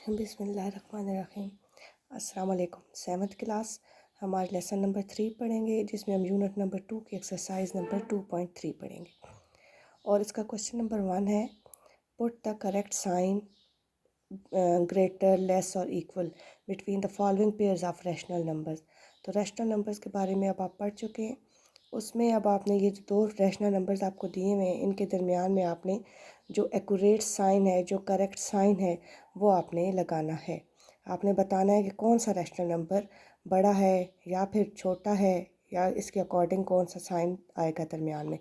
बिस्मिल्लाहिर्रहमानिर्रहीम। अस्सलाम वालेकुम। 7th क्लास हम आज लेसन नंबर 3 पढ़ेंगे, जिसमें हम यूनिट नंबर 2 की एक्सरसाइज नंबर 2.3 पढ़ेंगे। और इसका क्वेश्चन नंबर 1 है, put the correct sign greater, less और equal between the following pairs of rational numbers. तो रैशनल नंबर्स के बारे में अब आप पढ़ चुके हैं। उसमें अब आपने ये जो दो रैशनल नंबर्स आपको दिए हुए हैं, इनके दरमियान में आपने जो एक्यूरेट साइन है, जो करेक्ट साइन है, वो आपने लगाना है। आपने बताना है कि कौन सा रैशनल नंबर बड़ा है या फिर छोटा है, या इसके अकॉर्डिंग कौन सा साइन आएगा दरमियान में।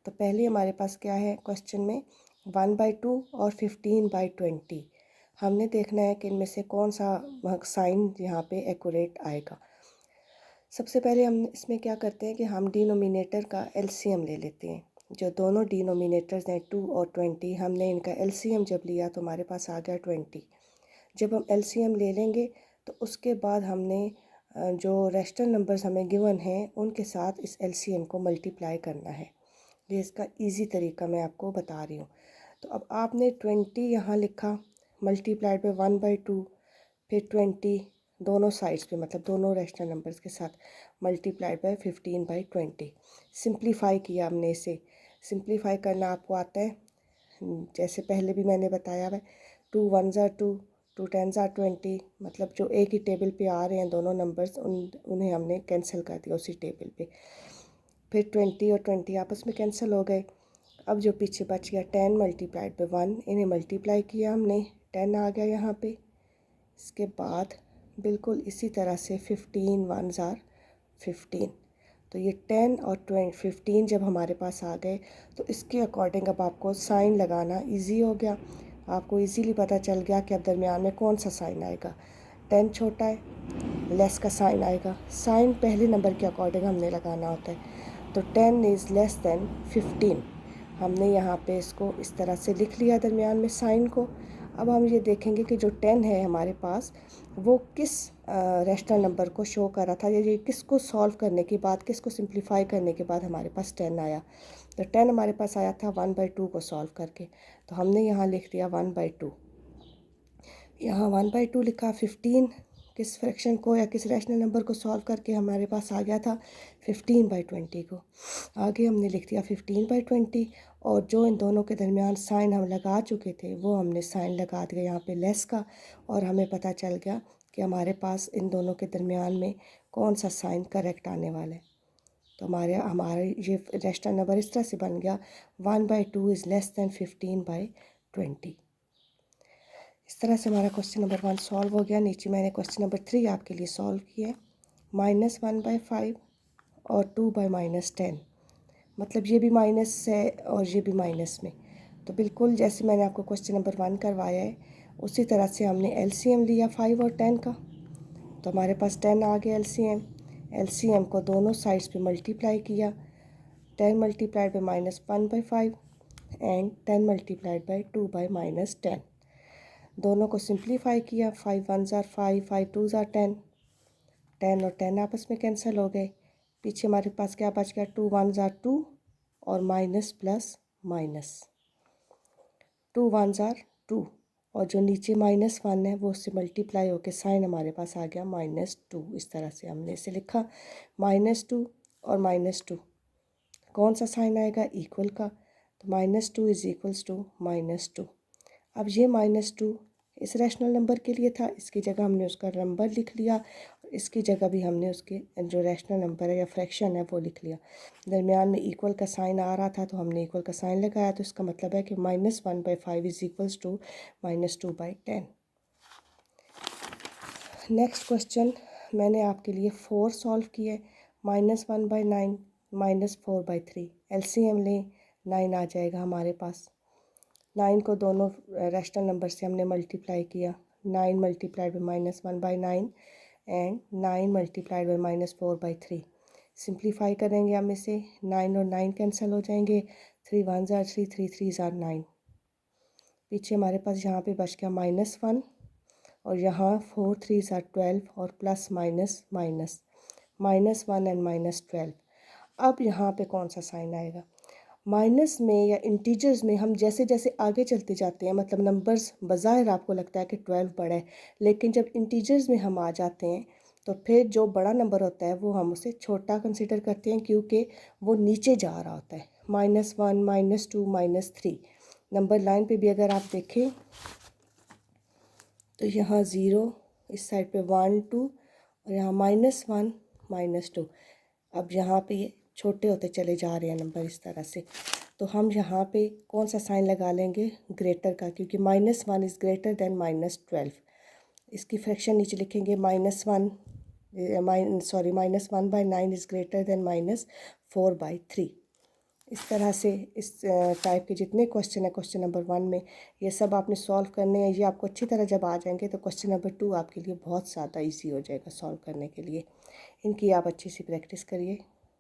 तो पहले हमारे पास क्या है क्वेश्चन में, 1/2 और 15/20। हमने देखना है कि इनमें से कौन सा साइन यहाँ पे एक्यूरेट आएगा। सबसे पहले हम इसमें क्या करते हैं कि हम डिनोमिनेटर का एलसीएम ले लेते हैं। जो दोनों डिनोमिनेटर्स हैं 2 और 20, हमने इनका एलसीएम जब लिया तो हमारे पास आ गया 20। जब हम एलसीएम ले लेंगे तो उसके बाद हमने जो रैशनल नंबर्स हमें गिवन हैं उनके साथ इस एलसीएम को मल्टीप्लाई करना है। ये इसका इजी तरीका मैं आपको बता रही हूँ। तो अब आपने 20 यहाँ लिखा, मल्टीप्लाइड बाय 1/2, फिर 20 दोनों साइड्स पे, मतलब दोनों रैशनल नंबर्स के साथ मल्टीप्लाइड बाय 15/20। सिंप्लीफाई किया हमने इसे। सिंप्लीफाई करना आपको आता है, जैसे पहले भी मैंने बताया है। 2 1 ज़ा 2, 2 10 ज़ा 20, मतलब जो एक ही टेबल पे आ रहे हैं दोनों नंबर्स, उन्हें हमने कैंसिल कर दिया उसी टेबल पे। फिर 20 और 20 आपस में कैंसिल हो गए। अब जो पीछे बच गया 10 मल्टीप्लाइड बाय 1, इन्हें मल्टीप्लाई किया हमने, 10 आ गया यहाँ पे। इसके बाद बिल्कुल इसी तरह से 15 1 ज़ार 15। तो ये 10 और 15 जब हमारे पास आ गए तो इसके अकॉर्डिंग अब आपको साइन लगाना इजी हो गया। आपको इजीली पता चल गया कि अब दरमियान में कौन सा साइन आएगा। 10 छोटा है, लेस का साइन आएगा। साइन पहले नंबर के अकॉर्डिंग हमने लगाना होता है। तो 10 इज़ लेस दैन 15। हमने यहाँ पे इसको इस तरह से लिख लिया दरमियान में साइन को। अब हम ये देखेंगे कि जो 10 है हमारे पास, वो किस रैशनल नंबर को शो कर रहा था, या ये किसको सॉल्व करने के बाद, किसको सिंप्लीफाई करने के बाद हमारे पास 10 आया। तो 10 हमारे पास आया था 1/2 को सॉल्व करके। तो हमने यहाँ लिख दिया 1/2। यहाँ 1/2 लिखा। 15 किस फ्रैक्शन को या किस रैशनल नंबर को सॉल्व करके हमारे पास आ गया था, 15/20 को। आगे हमने लिख दिया 15/20, और जो इन दोनों के दरमियान साइन हम लगा चुके थे वो हमने साइन लगा दिया यहाँ पे लेस का। और हमें पता चल गया कि हमारे पास इन दोनों के दरमियान में कौन सा साइन करेक्ट आने वाला है। तो हमारे ये रैशनल नंबर इस तरह से बन गया, 1/2 इज़ लेस दैन 15/20। इस तरह से हमारा क्वेश्चन नंबर 1 सॉल्व हो गया। नीचे मैंने क्वेश्चन नंबर 3 आपके लिए सॉल्व किया है। -1/5 और 2/-10, मतलब ये भी माइनस है और ये भी माइनस में। तो बिल्कुल जैसे मैंने आपको क्वेश्चन नंबर 1 करवाया है, उसी तरह से हमने एलसीएम लिया 5 और 10 का। तो हमारे पास 10 आ गया एलसीएम। एलसीएम को दोनों साइड्स पे मल्टीप्लाई किया। 10 multiplied by -1/5 and 10 multiplied by 2/-10। दोनों को सिंप्लीफाई किया। 5 1 ज़ार 5, 5 2 ज़ार 10। 10 और 10 आपस में कैंसिल हो गए। पीछे हमारे पास क्या बच गया, 2 1 ज़ार 2 और माइनस प्लस माइनस। 2 1 ज़ार 2, और जो नीचे -1 है वो उससे मल्टीप्लाई होकर साइन हमारे पास आ गया -2। इस तरह से हमने इसे लिखा, -2 और -2। कौन सा साइन आएगा, इक्वल का। तो -2 इज़ इक्वल्स टू -2। अब ये -2 इस रैशनल नंबर के लिए था, इसकी जगह हमने उसका नंबर लिख लिया। इसकी जगह भी हमने उसके जो रैशनल नंबर है या फ्रैक्शन है वो लिख लिया। दरमियान में इक्वल का साइन आ रहा था तो हमने इक्वल का साइन लगाया। तो इसका मतलब है कि -1/5 is equals to -2/10। Next question मैंने आपके लिए 4 सॉल्व किए। -1/9, -4/3। एलसीएम लें, 9 आ जाएगा हमारे पास। 9 को दोनों रैशनल नंबर से हमने मल्टीप्लाई किया। 9 multiplied by -1/9 and 9 multiplied by -4/3। Simplify करेंगे हम इसे। 9 और 9 कैंसिल हो जाएंगे। 3 1 ज़ार 3, 3 3 ज़ार 9। पीछे हमारे पास यहाँ पे बच गया -1, और यहाँ 4 3 ज़ार 12 और प्लस माइनस माइनस, -1 एंड -12। अब यहाँ पे कौन सा साइन आएगा। माइनस में या इंटीजर्स में हम जैसे जैसे आगे चलते जाते हैं, मतलब नंबर्स बज़ाहिर आपको लगता है कि 12 बड़ा है, लेकिन जब इंटीजर्स में हम आ जाते हैं तो फिर जो बड़ा नंबर होता है वो हम उसे छोटा कंसीडर करते हैं, क्योंकि वो नीचे जा रहा होता है। -1, -2, -3 नंबर लाइन पे भी अगर आप देखें तो यहाँ 0, इस साइड पे 1 2 और यहाँ -1 -2। अब यहाँ पे ये छोटे होते चले जा रहे हैं नंबर इस तरह से, तो हम यहाँ पे कौन सा साइन लगा लेंगे, ग्रेटर का, क्योंकि -1 इज़ ग्रेटर देन -12। इसकी फ्रैक्शन नीचे लिखेंगे -1 -1/9 इज़ ग्रेटर देन -4/3। इस तरह से इस टाइप के जितने क्वेश्चन है क्वेश्चन नंबर 1 में, ये सब आपने सॉल्व करने हैं। ये आपको अच्छी तरह जब आ जाएंगे तो क्वेश्चन नंबर 2 आपके लिए बहुत ज़्यादा इजी हो जाएगा सॉल्व करने के लिए। इनकी आप अच्छी सी प्रैक्टिस करिए।